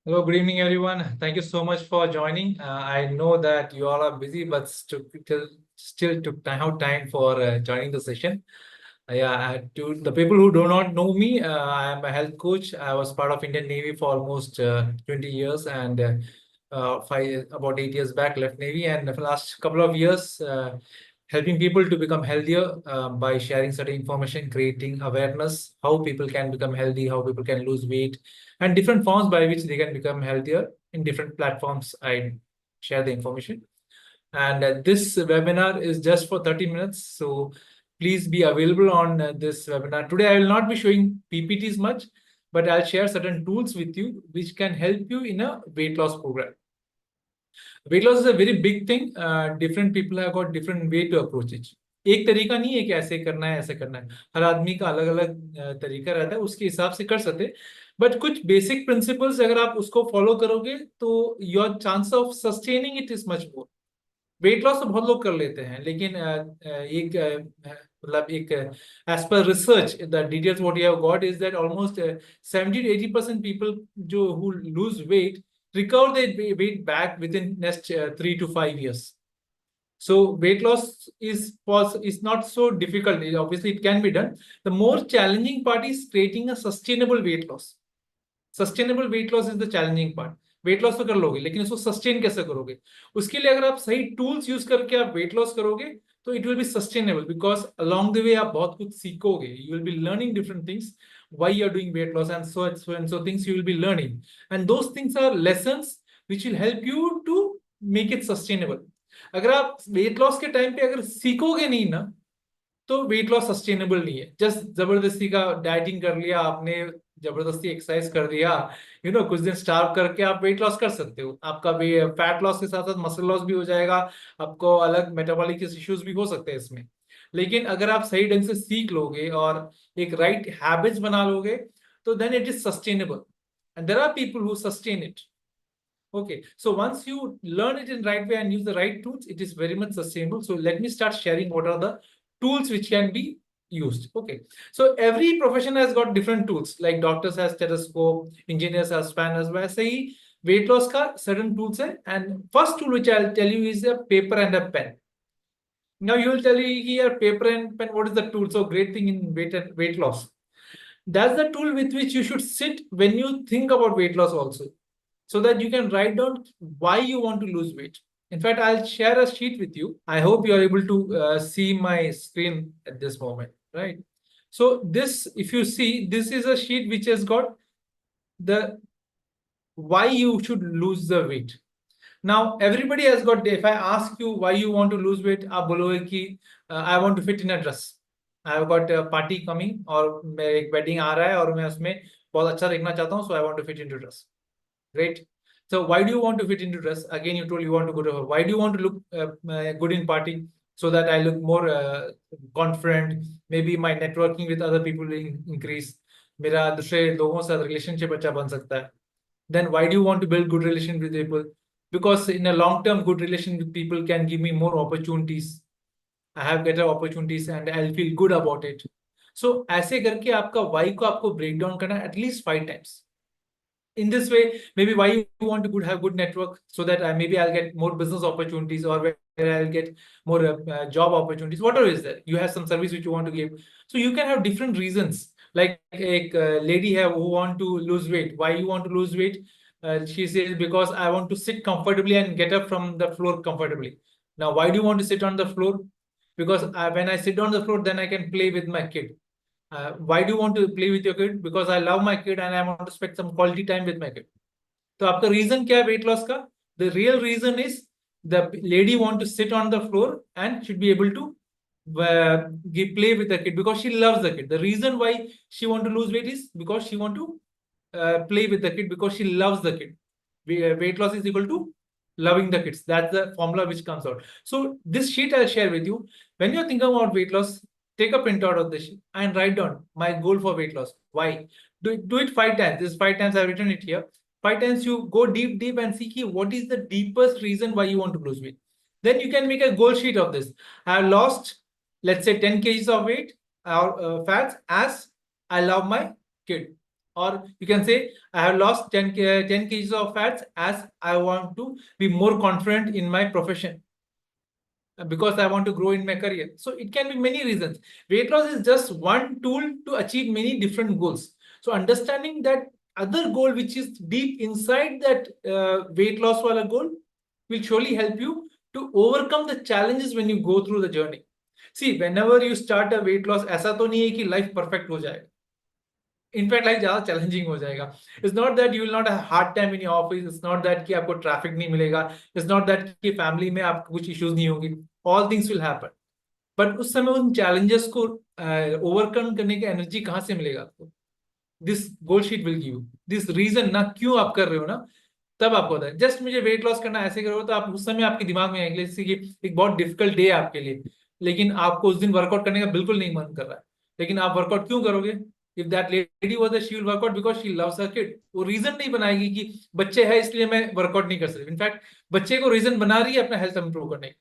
Hello, good evening, everyone. Thank you so much for joining. I know that you all are busy, but still took time for joining the session. To the people who do not know me, I am a health coach. I was part of Indian Navy for almost 20 years, and about 8 years back left Navy. And the last couple of years, helping people to become healthier by sharing certain information, creating awareness, how people can become healthy, how people can lose weight, and different forms by which they can become healthier in different platforms. I share the information. And this webinar is just for 30 minutes. So please be available on this webinar. Today, I will not be showing PPTs much, but I'll share certain tools with you which can help you in a weight loss program. Weight loss is a very big thing. Different people have got different way to approach it. एक तरीका नहीं है कि ऐसे करना है ऐसे करना है. हर आदमी का अलग अलग तरीका रहता है, उसके हिसाब से कर सकते. बट कुछ बेसिक प्रिंसिपल्स अगर आप उसको फॉलो करोगे तो your chance of sustaining it is much more. Weight loss तो बहुत लोग कर लेते हैं, लेकिन एक मतलब एक एज पर research the details what you have got is that almost 70 to 80% people जो who lose weight recover their weight back within next 3 to 5 years. So weight loss is not so difficult. Obviously, it can be done. The more challenging part is creating a sustainable weight loss. Sustainable weight loss is the challenging part. Weight loss तो कर लोगे, लेकिन इसको sustain कैसे करोगे? उसके लिए अगर आप सही टूल्स यूज करके आप वेट लॉस करोगे तो it will be sustainable, because along the way आप बहुत कुछ सीखोगे. You will be learning different things why you are doing weight loss, and so things you will be learning, and those things are lessons which will help you to make it sustainable. अगर आप weight loss के time पे अगर सीखोगे नहीं ना, तो weight loss sustainable नहीं है. जस्ट जबरदस्ती का डाइटिंग कर लिया आपने, जबरदस्ती एक्सरसाइज कर दिया, कुछ दिन स्टार्व करके आप वेट लॉस कर सकते हो. आपका फैट लॉस के साथ साथ मसल लॉस भी हो जाएगा. आपको अलग मेटाबॉलिक इश्यूज भी हो सकते हैं इसमें. लेकिन अगर आप सही ढंग से सीख लोगे और एक राइट हैबिट्स बना लोगे तो then it is sustainable, and there are people who sustain it. Okay, so once you learn it in right way and use the right tools, it is very much sustainable. So let me start sharing what are the tools which can be used. Okay, so every profession has got different tools, like doctors has stethoscope, engineers has spanners. वैसे ही weight loss का certain tools है. And first tool which I'll tell you is a paper and a pen. Now you will tell me here, paper and pen, what is the tool? So great thing in weight loss. That's the tool with which you should sit when you think about weight loss also, so that you can write down why you want to lose weight. In fact, I'll share a sheet with you. I hope you are able to see my screen at this moment, right? So this, if you see, this is a sheet which has got the why you should lose the weight. Now everybody has got, if I ask you why you want to lose weight, आप बोलोगे कि I want to fit in a dress. I have got a party coming, और मैं एक wedding आ रहा है और मैं उसमें बहुत अच्छा दिखना चाहता हूँ, so I want to fit into dress. Great. So why do you want to fit into dress? Again, you told you want to go to her. Why do you want to look good in party? So that I look more confident. Maybe my networking with other people will increase. मेरा दूसरे लोगों से relationship अच्छा बन सकता है. Then why do you want to build good relation with people? Because in a long term, good relation with people can give me more opportunities. I have better opportunities and I'll feel good about it. So ऐसे करके आपका why को आपको break down करना at least 5 times. In this way, maybe why you want to have good network, so that maybe I'll get more business opportunities, or where I'll get more job opportunities, whatever is there. You have some service which you want to give. So you can have different reasons. Like a lady here who want to lose weight. Why you want to lose weight? She says, because I want to sit comfortably and get up from the floor comfortably. Now, why do you want to sit on the floor? Because when I sit on the floor, then I can play with my kid. Why do you want to play with your kid? Because I love my kid and I want to spend some quality time with my kid. तो आपका reason क्या है weight loss का? The real reason is the lady want to sit on the floor and should be able to play with the kid because she loves the kid. The reason why she want to lose weight is because she want to play with the kid because she loves the kid. Weight loss is equal to loving the kids. That's the formula which comes out. So this sheet I'll share with you. When you're thinking about weight loss, take a printout of this sheet and write down my goal for weight loss. Why? Do it 5 times. This 5 times I've written it here. 5 times you go deep and see what is the deepest reason why you want to lose weight. Then you can make a goal sheet of this. I have lost, let's say, 10 kgs of weight or fats as I love my kid. or you can say I have lost 10 kgs of fats as I want to be more confident in my profession, because I want to grow in my career. So it can be many reasons. Weight loss is just one tool to achieve many different goals. So understanding that other goal which is deep inside that weight loss wala goal will surely help you to overcome the challenges when you go through the journey. See, whenever you start a weight loss, ऐसा तो नहीं है कि life perfect हो जाएगा. In fact life ज्यादा challenging हो जाएगा. It's not that you will not have hard time in your office, it's not that कि आपको ट्रैफिक नहीं मिलेगा, इट्स नॉट दैट कि फैमिली में आपको कुछ इश्यूज नहीं होंगी. All things will happen, but उस समय उन चैलेंजेस को ओवरकम करने की एनर्जी कहाँ से मिलेगा आपको? This goal sheet will give you this reason ना क्यों आप कर रहे हो ना, तब आपको होता है जस्ट मुझे वेट लॉस करना ऐसे करो, तो आप उस समय आपके दिमाग में आएगा जैसे कि एक बहुत डिफिकल्ट डे है आपके लिए, लेकिन आपको उस दिन वर्कआउट करने का बिल्कुल नहीं मन कर रहा है, लेकिन आप वर्कआउट क्यों करोगे? If that lady was she will work out because she loves her kid. वो रीजन नहीं बनाएगी कि बच्चे है इसलिए मैं वर्कआउट नहीं कर सकती. इनफैक्ट बच्चे को रीजन बना रही है अपना हेल्थ इंप्रूव करने की.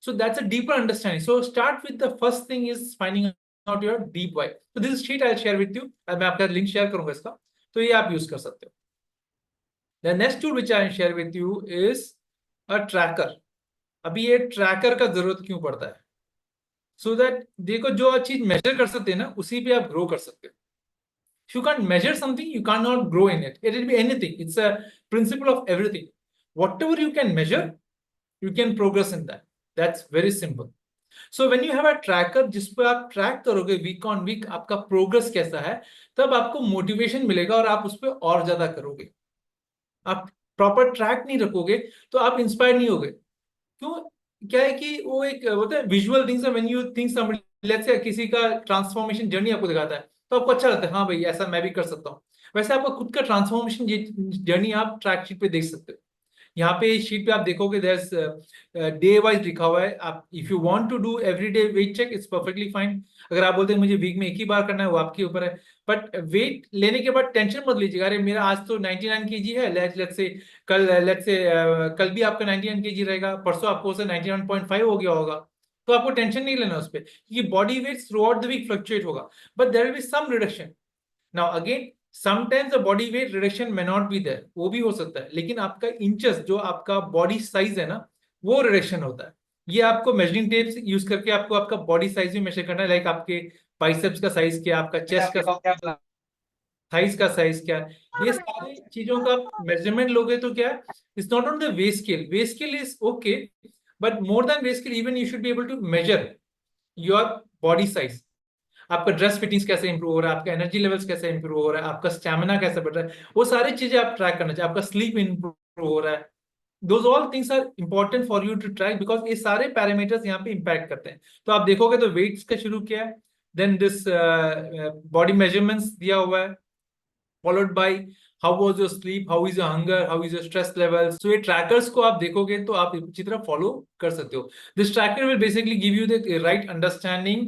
So that's a deeper understanding. So start with the first thing is finding out your deep why. So this sheet I'll share with you. मैं आपका लिंक शेयर करूंगा इसका, तो ये आप यूज कर सकते हो. The next tool which I share with you is a tracker. अभी ये ट्रैकर का जरूरत क्यों पड़ता है? So that देखो जो चीज मेजर कर सकते हैं ना उसी पे आप ग्रो कर सकते हो. If you can't measure something, you cannot grow in it. It will be anything. It's a principle of everything. Whatever you can measure, you can progress in that. That's very simple. So when you have a tracker जिस पे आप track करोगे week on week आपका progress कैसा है, तब आपको motivation मिलेगा और आप उस पर और ज्यादा करोगे. आप प्रॉपर ट्रैक नहीं रखोगे तो आप इंस्पायर नहीं होगे. क्यों? क्या है कि वो एक होता है visual things. When you think somebody let's say किसी का ट्रांसफॉर्मेशन जर्नी आपको दिखाता है तो आपको अच्छा लगता है, हाँ भाई ऐसा मैं भी कर सकता हूँ. वैसे आपका खुद का ट्रांसफॉर्मेशन जर्नी आप ट्रैक शीट पे देख सकते हो. यहाँ पे शीट पे आप देखोगे देयर डे वाइज लिखा हुआ है. आप if you want to do everyday weight check it's perfectly fine. अगर आप बोलते हैं मुझे वीक में एक ही बार करना है वो आपके ऊपर है. बट वेट लेने के बाद टेंशन मत लीजिएगा, अरे मेरा आज तो 99 केजी है, लेट्स से कल भी आपका 99 केजी रहेगा, परसों आपको उसे 91.5 हो गया होगा, तो आपको टेंशन नहीं लेना उस पर, क्योंकि body weight throughout the week fluctuate होगा, but there will be some reduction. Now again sometimes the body weight reduction may not be there, वो भी हो सकता है, लेकिन आपका इंचेस जो आपका बॉडी साइज है ना वो रिडक्शन होता है. ये आपको मेजरिंग टेप यूज करके आपको आपका बॉडी साइज भी मेजर करना है. लाइक आपके बाइसेप्स का साइज क्या है, आपका चेस्ट का थाइस का साइज क्या है, ये सारी चीजों का मेजरमेंट लोगे तो क्या है, it's not on the weigh scale. Weigh scale is okay, but more than weigh scale even you should be able to measure your body size. आपका ड्रेस फिटिंग्स कैसे इंप्रूव हो रहा है, आपका एनर्जी लेवल्स कैसे इंप्रूव हो रहा है, आपका स्टैमिना कैसे बढ़ रहा है, वो सारी चीजें आप ट्रैक करना चाहिए. आपका स्लीप इंप्रूव हो रहा है, those all things are important for you to track because ये सारे पैरामीटर्स यहाँ पे इंपैक्ट करते हैं. तो आप देखोगे तो वेट्स का शुरू किया है, देन दिस बॉडी मेजरमेंट्स दिया हुआ है, followed by how was your sleep, how is your hunger, how is your stress levels. So ये trackers को आप देखोगे तो आप अच्छी तरह follow कर सकते हो. This tracker will basically give you the right understanding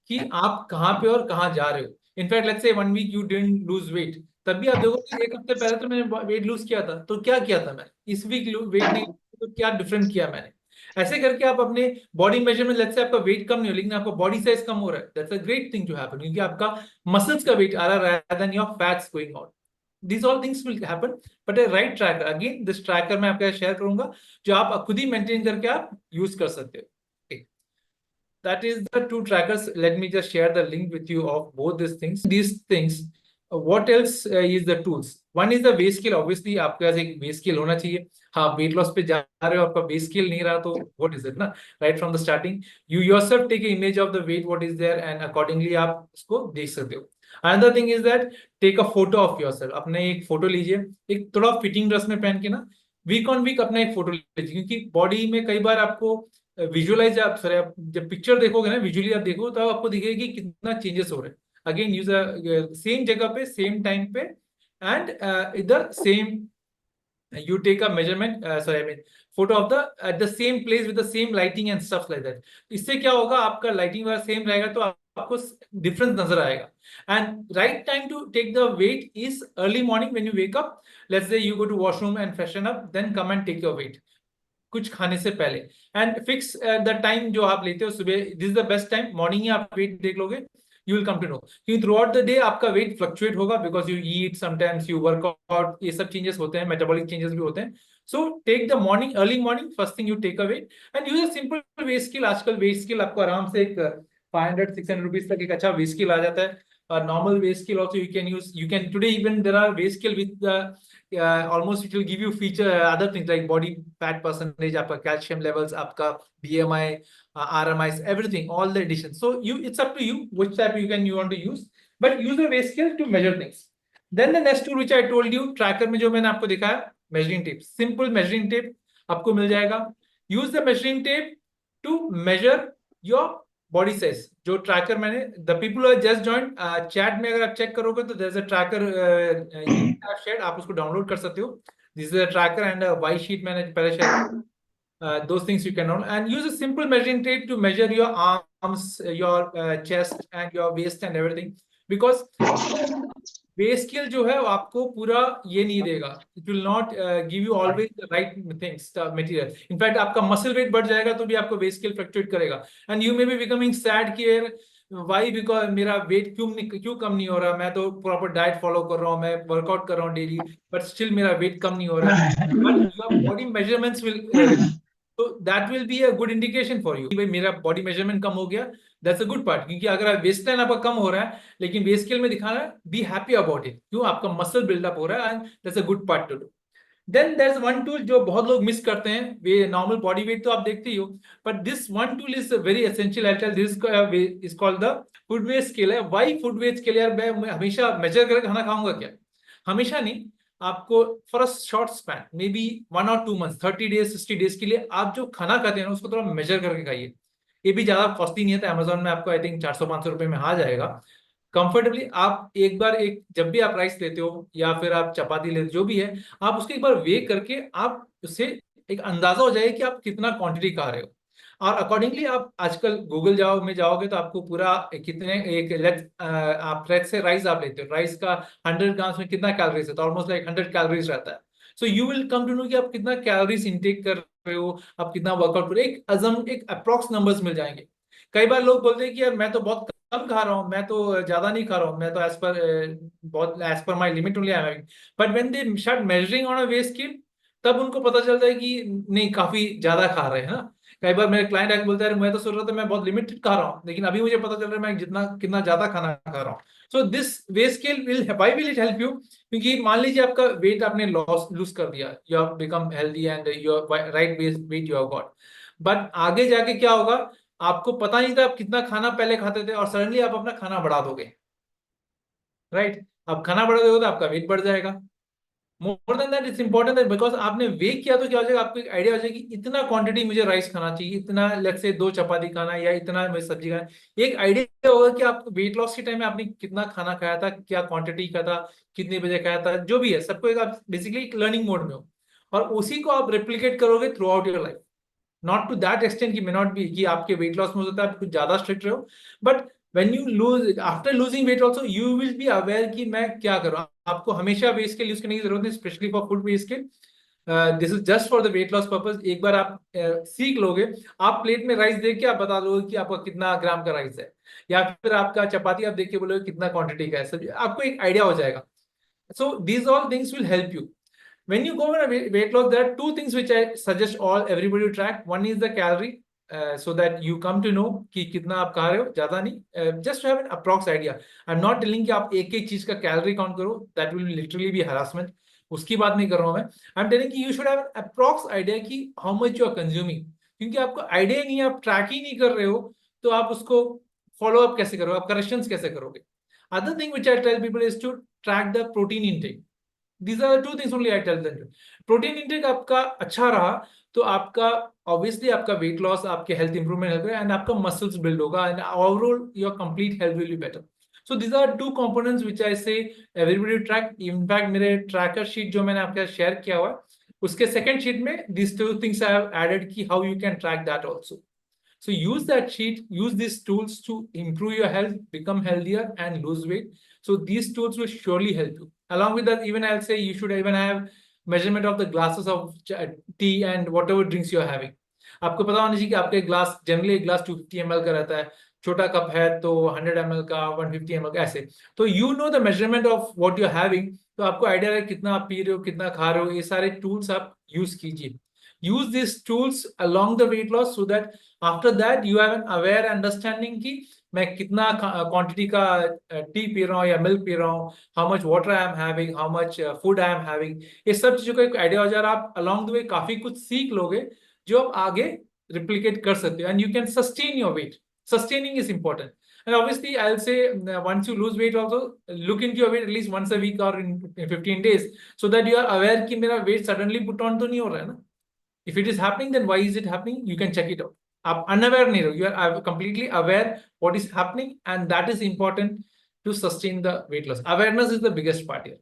कि आप कहाँ पे और कहाँ जा रहे हो. In fact, let's say 1 week you didn't lose weight, तब भी आप देखोगे एक हफ्ते पहले तो मैंने वेट लूज किया था, तो क्या किया था मैंने, इस वीक वेट नहीं तो क्या डिफरेंट किया मैंने. ऐसे करके आप अपने बॉडी मेजरमेंट, लेट्स से आपका वेट कम नहीं हो लेकिन आपका बॉडी साइज कम हो रहा है, that's a great thing to happen, क्योंकि आपका मसल्स का वेट आ रहा है rather than your fats going out. These all things will happen, but a right tracker, again this tracker मैं आपके शेयर करूंगा जो आप खुद ही मेंटेन करके आप यूज कर सकते हो. Okay. That is the two trackers. Let me just share the link with you of both these things. What else is the tools? One is the weight scale. Obviously आपके पास एक weight scale होना चाहिए. हाँ, weight loss पे जा रहे हो, आपका weight scale नहीं रहा तो what is it ना? Right from the starting, you yourself take an image of the weight what is there and accordingly आप उसको देख सकते हो. Another thing is that take a photo of yourself. अपने एक फोटो लीजिए, एक थोड़ा फिटिंग ड्रेस में पहन के ना वीक ऑन वीक अपना एक फोटो लीजिए, क्योंकि बॉडी में कई बार आपको विजुअलाइज आप सॉरी आप जब पिक्चर देखोगे ना विजुअली आप देखो तो आपको दिखेगा कि कितना चेंजेस हो रहे हैं. अगेन यूज सेम जगह पे सेम टाइम पे एंड इधर same you take a measurement sorry I mean photo of the at the same place with the same lighting and stuff like that. इससे क्या होगा, आपका लाइटिंग वाला सेम रहेगा तो आपको डिफरेंस नजर आएगा. And right time to take the weight is early morning when you wake up. Let's say you go to washroom and freshen up, then come and take your weight कुछ खाने से पहले. And fix the time जो आप लेते हो सुबह, this is the best time, morning ही आप वेट देख लोगे. You will come to know, क्योंकि थ्रू आउट द डे आपका वेट फ्लक्चुएट होगा, because you eat, sometimes you work out, ये सब चेंजेस होते हैं, मेटाबॉलिक चेंजेस भी होते हैं. So take the morning, early morning, first thing you take a weight and use a simple weigh scale. आजकल वेट स्केल आपको आराम से एक 500-600 रुपीज तक एक अच्छा वेट स्केल आ जाता है. Normal weight scale also you can use. You can today even there are weight scale with the almost it will give you feature other things like body fat percentage, आपका calcium levels, आपका BMI, RMIs, everything, all the additions. So it's up to you which type you want to use, but use a weight scale to measure things. Then the next tool which I told you, tracker में जो मैंने आपको दिखाया, measuring tape, simple measuring tape आपको मिल जाएगा. Use the measuring tape to measure your body size. जो tracker मैंने, the people are just join chat में अगर आप चेक करोगे तो there is a tracker share, आप उसको डाउनलोड कर सकते हो. This is a tracker and why sheet मैंने पहले शेयर. Those things you can note and use a simple measuring tape to measure your arms, your chest and your waist and everything, because base scale जो है वो आपको पूरा ये नहीं देगा. It will not give you always the right things, material. In fact आपका muscle wait बढ़ जाएगा तो भी आपको बेस स्केल फ्लक्चुएट करेगा and you may be becoming sad कि वाई, बिकॉज मेरा वेट क्यों कम नहीं हो रहा. मैं तो प्रॉपर डाइट फॉलो कर रहा हूँ, मैं वर्कआउट कर रहा हूँ डेली, बट स्टिल मेरा वेट कम नहीं हो रहा है. But your body measurements will, तो that will be a good indication for you. भाई मेरा बॉडी मेजरमेंट कम हो गया, दैट्स अ गुड पार्ट. क्योंकि अगर वेस्ट लाइन आपका कम हो रहा है लेकिन बेस स्केल में दिखा रहा है, बी हैप्पी अबाउट इट. क्यों? आपका मसल बिल्डअप हो रहा है and that's a good part to do. Then there is one tool जो बहुत लोग मिस करते हैं. वे नॉर्मल बॉडी वेट तो आप देखते ही हो, but this one tool is very essential. I tell this is called the food weight scale. है व्हाई फूड वेट स्केल? यार मैं हमेशा मेजर करके खाना खाऊंगा क्या? हमेशा नहीं. आपको for a short span, may be 1 or 2 months, 30 days, 60 days के लिए आप जो खाना खाते हैं ना उसको थोड़ा मेजर करके खाइए. ये भी ज्यादा कॉस्टली नहीं है, तो अमेजोन में आपको आई थिंक 400-500 रुपए में आ जाएगा कंफर्टेबली. आप एक बार, एक जब भी आप राइस लेते हो या फिर आप चपाती लेते हो, जो भी है, आप उसको एक बार वे करके आप उससे एक अंदाजा हो जाए कि आप कितना क्वांटिटी खा रहे हो. और अकॉर्डिंगली आप आजकल गूगल जाओगे तो आपको पूरा कितने एक आप लेट्स से राइस आप लेते हो, राइस का 100 ग्राम्स में कितना कैलोरीज है, तो ऑलमोस्ट लाइक 100 कैलोरीज रहता है. So you will come to know कि आप कितना कैलोरीज इंटेक कर रहे हो, आप कितना वर्कआउट कर रहे हो. एक अप्रॉक्स नंबर्स मिल जाएंगे. कई बार लोग बोलते हैं कि यार मैं तो बहुत कम खा रहा हूँ, मैं तो ज्यादा नहीं खा रहा हूँ, मैं तो as per my limit only I am. But when they start measuring on a weight scale, तब उनको पता चलता है कि नहीं, काफी ज्यादा खा रहे हैं ना. कई बार मेरे क्लाइंट आके बोलता है मैं तो सोच रहा था मैं बहुत लिमिटेड खा रहा हूँ, लेकिन अभी मुझे पता चल रहा है मैं कितना ज्यादा खाना खा रहा हूँ. So this weight scale why will it help you? क्योंकि मान लीजिए आपका वेट आपने लूज कर दिया, you have become healthy and your right weight you have got, but आगे जाके क्या होगा, आपको पता नहीं था आप कितना खाना पहले खाते थे और सडनली आप अपना खाना बढ़ा दोगे. राइट? आप खाना बढ़ा दोगे तो आपका वेट बढ़ जाएगा. More than that it's important that because आपने वे किया तो क्या हो जाएगा, आपको एक आइडिया हो जाएगा कि इतना क्वांटिटी मुझे राइस खाना चाहिए, इतना लेट्स से 2 चपाती खाना या इतना मुझे सब्जी खाना. एक आइडिया होगा कि आप वेट लॉस के टाइम में आपने कितना खाना खाया था, क्या क्वांटिटी का था, कितने बजे खाया था, जो भी है सबको एक आप बेसिकली एक लर्निंग मोड में हो और उसी को आप रेप्लिकेट करोगे throughout your life. Not to that extent कि मे नॉट बी कि आपके वेट लॉस में हो सकता है आप कुछ ज्यादा स्ट्रिक्ट रहो, but when you lose after losing weight also you will be aware कि मैं क्या करूँ. आपको हमेशा वेट स्केल यूज करने की जरूरत है, specially for food weight scale. This is just for the weight loss purpose. एक बार आप सीख लोगे, आप प्लेट में राइस देख के आप बता दोगे कि आपका कितना ग्राम का राइस है, या फिर आपका चपाती आप देख के बोलोगे कितना क्वांटिटी का है, सब्जी, आपको एक आइडिया हो जाएगा. So these all things will help you. When you go on a weight loss, there are two things which I suggest all everybody to track. One is the calorie, so that you come to know कि कितना आप खा रहे हो, ज्यादा नहीं, just to have an approx idea. I'm not telling कि आप एक एक चीज का calorie count करो, that will literally be harassment. उसकी बात नहीं कर रहा हूँ मैं. I'm telling कि you should have an approx idea कि how much you are consuming. क्योंकि आपको आइडिया नहीं है, आप ट्रैक ही नहीं कर रहे हो, तो आप उसको फॉलो अप कैसे करोगे, आप करेक्शंस कैसे करोगे. Other thing which I tell people is to track the protein intake. These are the two things only I tell them. Protein intake आपका अच्छा रहा तो आपका ऑब्वियसली आपका वेट लॉस, आपके हेल्थ इंप्रूवमेंट होगा एंड आपका मसल्स बिल्ड होगा and overall your complete health will be better. So these are two components which I say everybody track. In fact मेरे ट्रैकर शीट जो मैंने आपके साथ शेयर किया हुआ है, उसके सेकंड शीट में these two things I have added कि how you can track that also. So use that sheet, use these tools to improve your health, become healthier and lose weight. So these tools will surely help you. Along with that, even I'll say you should even have measurement of the glasses of tea and whatever drinks you are having. आपको पता होना चाहिए कि आपके glass generally एक glass 250 ml का रहता है, छोटा कप है तो 100 ml का, 150 ml का, ऐसे। तो you know the measurement of what you are having, तो आपको आइडिया है कितना आप पी रहे हो, कितना खा रहे हो। ये सारे टूल्स आप यूज कीजिए। Use this tools along the weight loss, so that after that you have an aware understanding कि मैं कितना क्वांटिटी का टी पी रहा हूँ या मिल्क पी रहा हूँ, how much water I am having, how much food I am having. ये सब चीजों का एक आइडिया हो जाए, आप अलोंग द वे काफी कुछ सीख लोगे जो आप आगे रिप्लिकेट कर सकते हो, and you can sustain your weight. Sustaining is important. And obviously, I'll say once you lose weight, also look into your weight at least once a week or in 15 days, so that you are aware कि मेरा weight suddenly put on तो नहीं हो रहा है ना। If it is happening, then why is it happening? You can check it out. आप unaware नहीं रहो, you are completely aware what is happening, and that is important to sustain the weight loss. Awareness is the biggest part here.